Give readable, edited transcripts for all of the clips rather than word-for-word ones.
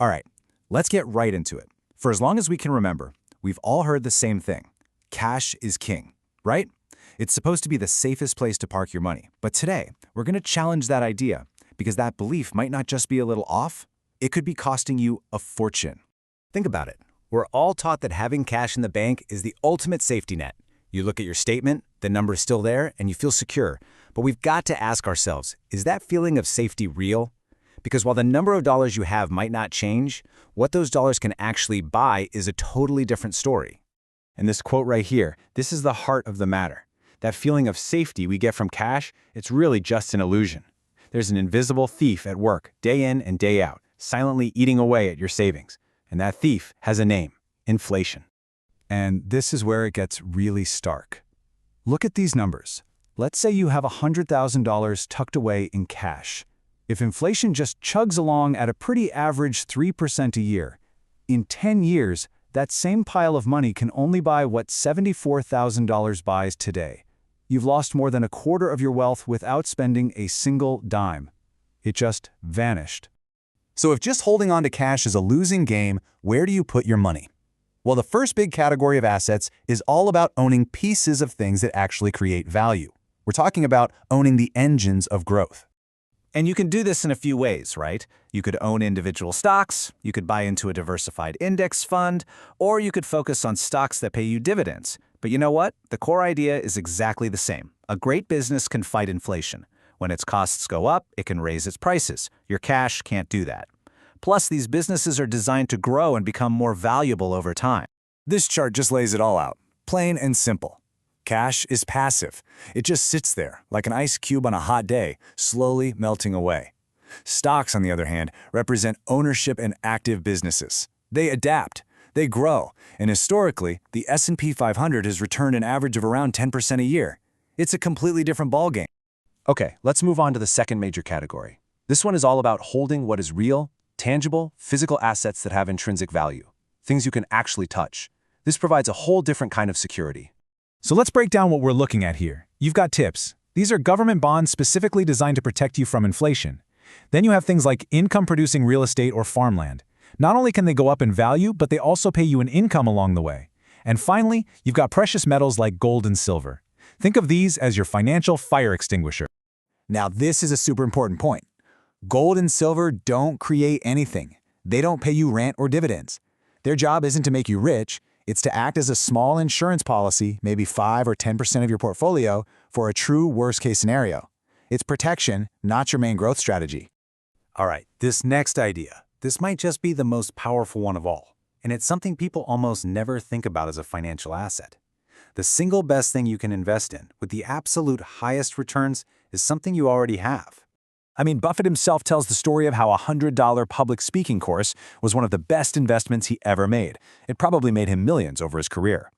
All right, let's get right into it. For as long as we can remember, we've all heard the same thing. Cash is king, right? It's supposed to be the safest place to park your money. But today, we're going to challenge that idea because that belief might not just be a little off, it could be costing you a fortune. Think about it. We're all taught that having cash in the bank is the ultimate safety net. You look at your statement, the number is still there, and you feel secure. But we've got to ask ourselves, is that feeling of safety real? Because while the number of dollars you have might not change, what those dollars can actually buy is a totally different story. And this quote right here, this is the heart of the matter. That feeling of safety we get from cash, it's really just an illusion. There's an invisible thief at work, day in and day out, silently eating away at your savings. And that thief has a name: inflation. And this is where it gets really stark. Look at these numbers. Let's say you have $100,000 tucked away in cash. If inflation just chugs along at a pretty average 3% a year, in 10 years, that same pile of money can only buy what $74,000 buys today. You've lost more than a quarter of your wealth without spending a single dime. It just vanished. So if just holding on to cash is a losing game, where do you put your money? Well, the first big category of assets is all about owning pieces of things that actually create value. We're talking about owning the engines of growth. And you can do this in a few ways, right? You could own individual stocks, you could buy into a diversified index fund, or you could focus on stocks that pay you dividends. But you know what? The core idea is exactly the same. A great business can fight inflation. When its costs go up, it can raise its prices. Your cash can't do that. Plus, these businesses are designed to grow and become more valuable over time. This chart just lays it all out, plain and simple. Cash is passive. It just sits there, like an ice cube on a hot day, slowly melting away. Stocks, on the other hand, represent ownership and active businesses. They adapt, they grow, and historically, the S&P 500 has returned an average of around 10% a year. It's a completely different ballgame. Okay, let's move on to the second major category. This one is all about holding what is real, tangible, physical assets that have intrinsic value, things you can actually touch. This provides a whole different kind of security. So let's break down what we're looking at here. You've got TIPS. These are government bonds specifically designed to protect you from inflation. Then you have things like income-producing real estate or farmland. Not only can they go up in value, but they also pay you an income along the way. And finally, you've got precious metals like gold and silver. Think of these as your financial fire extinguisher. Now, this is a super important point. Gold and silver don't create anything. They don't pay you rent or dividends. Their job isn't to make you rich. It's to act as a small insurance policy, maybe 5 or 10% of your portfolio, for a true worst-case scenario. It's protection, not your main growth strategy. All right, this next idea. This might just be the most powerful one of all, and it's something people almost never think about as a financial asset. The single best thing you can invest in, with the absolute highest returns, is something you already have. I mean, Buffett himself tells the story of how a $100 public speaking course was one of the best investments he ever made. It probably made him millions over his career.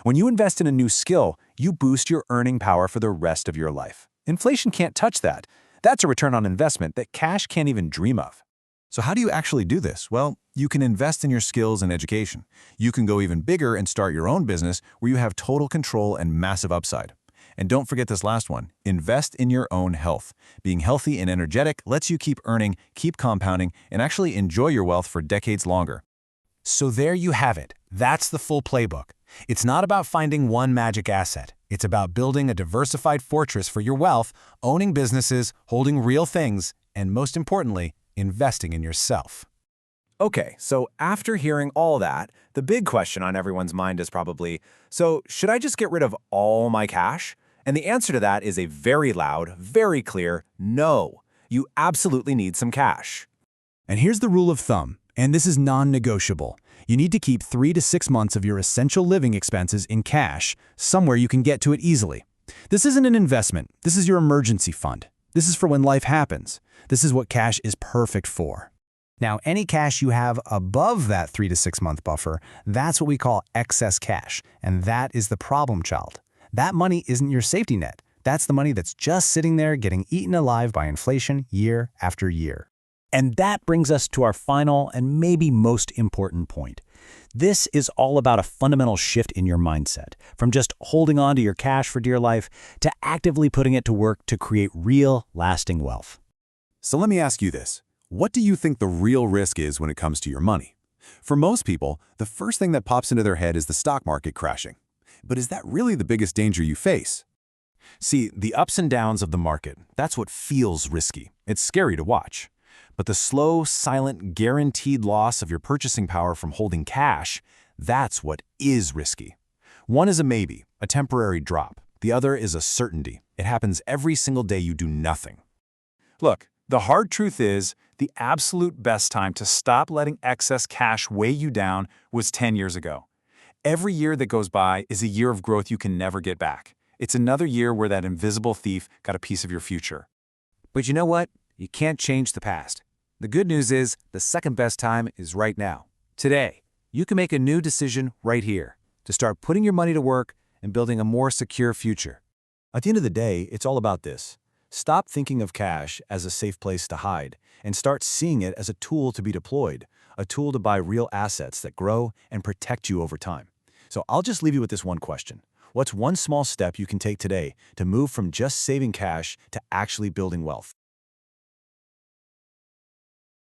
When you invest in a new skill, you boost your earning power for the rest of your life. Inflation can't touch that. That's a return on investment that cash can't even dream of. So how do you actually do this? Well, you can invest in your skills and education. You can go even bigger and start your own business where you have total control and massive upside. And don't forget this last one, invest in your own health. Being healthy and energetic lets you keep earning, keep compounding, and actually enjoy your wealth for decades longer. So there you have it. That's the full playbook. It's not about finding one magic asset. It's about building a diversified fortress for your wealth, owning businesses, holding real things, and most importantly, investing in yourself. Okay, so after hearing all that, the big question on everyone's mind is probably, so should I just get rid of all my cash? And the answer to that is a very loud, very clear no. You absolutely need some cash. And here's the rule of thumb, and this is non-negotiable. You need to keep 3 to 6 months of your essential living expenses in cash, somewhere you can get to it easily. This isn't an investment. This is your emergency fund. This is for when life happens. This is what cash is perfect for. Now, any cash you have above that 3 to 6 month buffer, that's what we call excess cash, and that is the problem child. That money isn't your safety net. That's the money that's just sitting there getting eaten alive by inflation year after year. And that brings us to our final and maybe most important point. This is all about a fundamental shift in your mindset, from just holding on to your cash for dear life to actively putting it to work to create real, lasting wealth. So let me ask you this. What do you think the real risk is when it comes to your money? For most people, the first thing that pops into their head is the stock market crashing. But is that really the biggest danger you face? See, the ups and downs of the market, that's what feels risky. It's scary to watch. But the slow, silent, guaranteed loss of your purchasing power from holding cash, that's what is risky. One is a maybe, a temporary drop. The other is a certainty. It happens every single day you do nothing. Look, the hard truth is, the absolute best time to stop letting excess cash weigh you down was 10 years ago. Every year that goes by is a year of growth you can never get back. It's another year where that invisible thief got a piece of your future. But you know what? You can't change the past. The good news is the second best time is right now. Today, you can make a new decision right here to start putting your money to work and building a more secure future. At the end of the day, it's all about this. Stop thinking of cash as a safe place to hide and start seeing it as a tool to be deployed, a tool to buy real assets that grow and protect you over time. So I'll just leave you with this one question. What's one small step you can take today to move from just saving cash to actually building wealth?